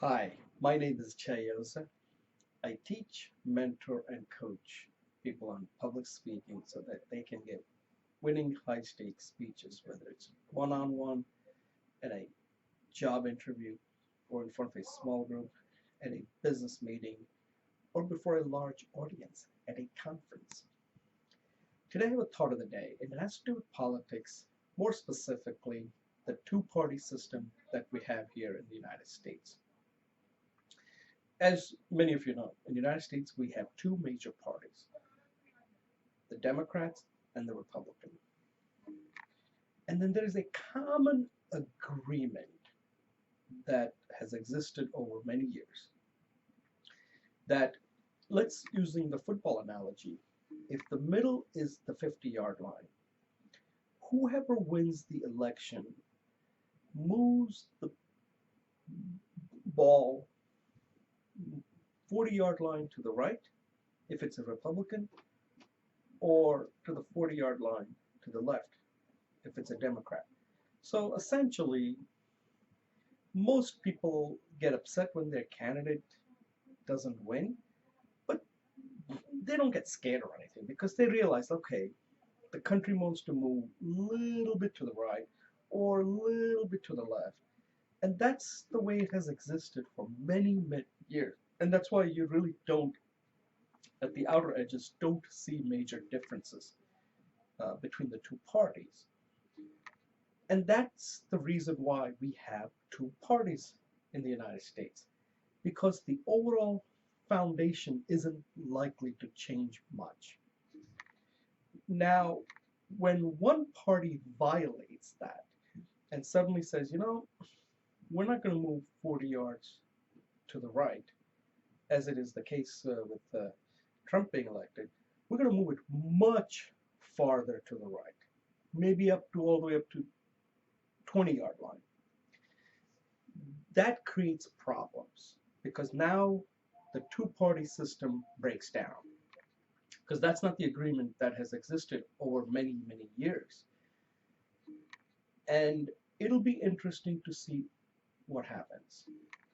Hi, my name is Chayosa. I teach, mentor, and coach people on public speaking so that they can give winning high stakes speeches, whether it's one on one at a job interview, or in front of a small group at a business meeting, or before a large audience at a conference. Today I have a thought of the day, and it has to do with politics, more specifically, the two-party system that we have here in the United States. As many of you know, in the United States we have two major parties, the Democrats and the Republicans. And then there is a common agreement that has existed over many years that, let's using the football analogy, if the middle is the 50-yard line, whoever wins the election moves the ball 40-yard line to the right if it's a Republican, or to the 40-yard line to the left if it's a Democrat. So essentially, most people get upset when their candidate doesn't win, but they don't get scared or anything because they realize, okay, the country wants to move a little bit to the right or a little bit to the left. And that's the way it has existed for many, many years. And that's why you really don't, at the outer edges, don't see major differences between the two parties. And that's the reason why we have two parties in the United States, because the overall foundation isn't likely to change much. Now, when one party violates that and suddenly says, we're not going to move 40 yards to the right, as it is the case with Trump being elected, we're going to move it much farther to the right, maybe up to all the way up to 20-yard line. That creates problems because now the two-party system breaks down, because that's not the agreement that has existed over many, many years. And it'll be interesting to see what happens,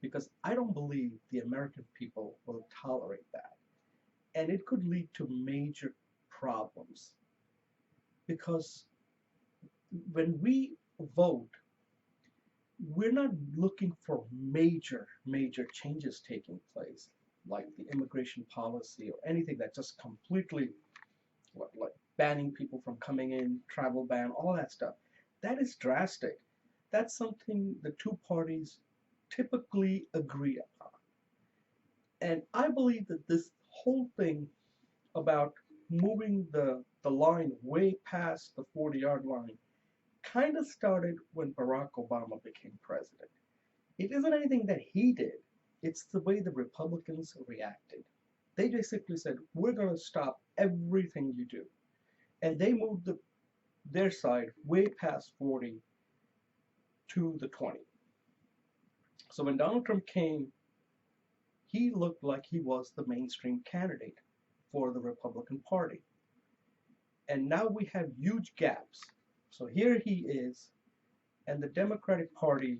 because I don't believe the American people will tolerate that. And it could lead to major problems, because when we vote, we're not looking for major, major changes taking place, like the immigration policy or anything that just completely, like banning people from coming in, travel ban, all that stuff. That is drastic. That's something the two parties typically agree upon. And I believe that this whole thing about moving the line way past the 40-yard line kind of started when Barack Obama became president. It isn't anything that he did, it's the way the Republicans reacted. They basically said, we're going to stop everything you do. And they moved their side way past 40 to the 20. So when Donald Trump came, he looked like he was the mainstream candidate for the Republican Party. And now we have huge gaps. So here he is, and the Democratic Party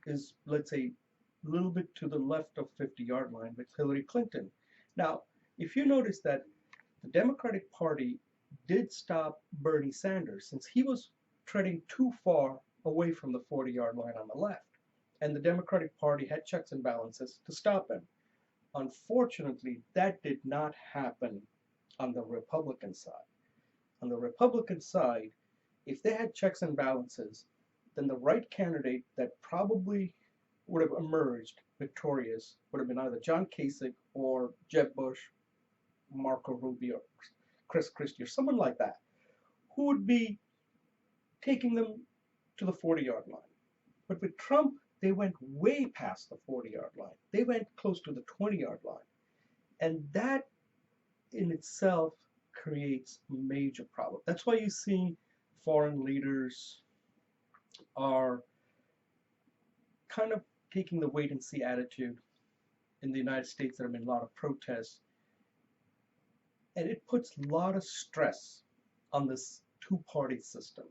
is, let's say, a little bit to the left of 50-yard line with Hillary Clinton. Now, if you notice that the Democratic Party did stop Bernie Sanders, since he was treading too far away from the 40-yard line on the left, and the Democratic Party had checks and balances to stop him. Unfortunately, that did not happen on the Republican side. On the Republican side, if they had checks and balances, then the right candidate that probably would have emerged victorious would have been either John Kasich or Jeb Bush, Marco Rubio, Chris Christie, or someone like that, who would be taking them to the 40-yard line. But with Trump, they went way past the 40-yard line. They went close to the 20-yard line. And that in itself creates major problems. That's why you see foreign leaders are kind of taking the wait and see attitude. In the United States, there have been a lot of protests, and it puts a lot of stress on this two-party system.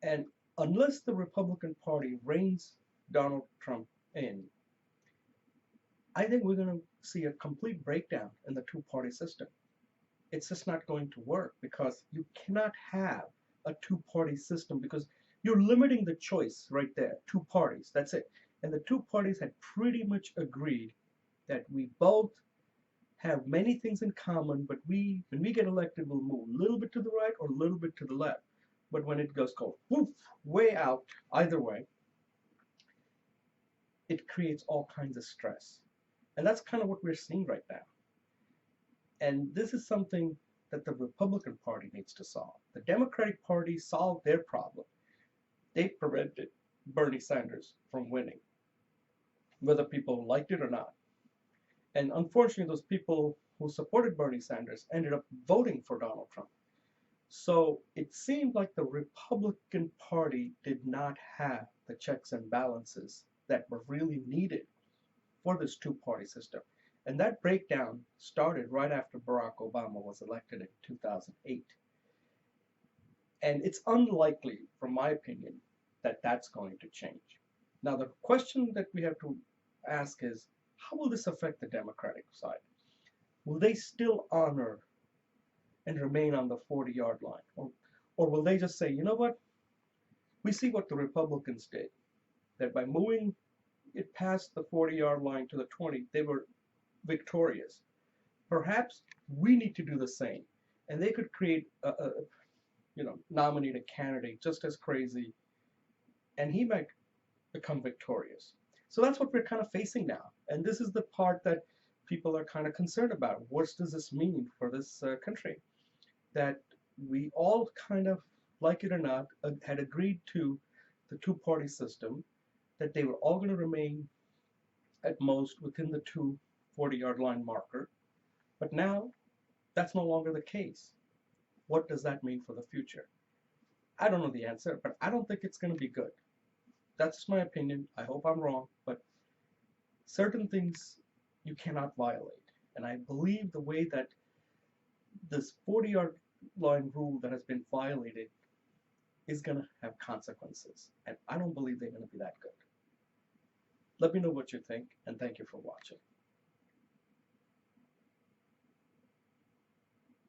And unless the Republican Party reins Donald Trump And I think we're going to see a complete breakdown in the two-party system. It's just not going to work because you cannot have a two-party system because you're limiting the choice right there. Two parties, that's it. And the two parties had pretty much agreed that we both have many things in common, but when we get elected, we'll move a little bit to the right or a little bit to the left. But when it goes go woof, way out either way, it creates all kinds of stress. And that's kind of what we're seeing right now. And this is something that the Republican Party needs to solve. The Democratic Party solved their problem. They prevented Bernie Sanders from winning, whether people liked it or not. And unfortunately, those people who supported Bernie Sanders ended up voting for Donald Trump. So it seemed like the Republican Party did not have the checks and balances that were really needed for this two-party system. And that breakdown started right after Barack Obama was elected in 2008. And it's unlikely, from my opinion, that that's going to change. Now, the question that we have to ask is, how will this affect the Democratic side? Will they still honor and remain on the 40-yard line? Or will they just say, you know what? We see what the Republicans did, that by moving it past the 40-yard line to the 20, they were victorious. Perhaps we need to do the same. And they could create nominate a candidate just as crazy, and he might become victorious. So that's what we're kind of facing now. And this is the part that people are kind of concerned about. What does this mean for this country? That we all kind of, like it or not, had agreed to the two-party system, that they were all going to remain at most within the 40-yard line marker. But now that's no longer the case. What does that mean for the future? I don't know the answer, but I don't think it's going to be good. That's my opinion. I hope I'm wrong, but certain things you cannot violate. And I believe the way that this 40-yard line rule that has been violated is going to have consequences. And I don't believe they're going to be that good. Let me know what you think, and thank you for watching.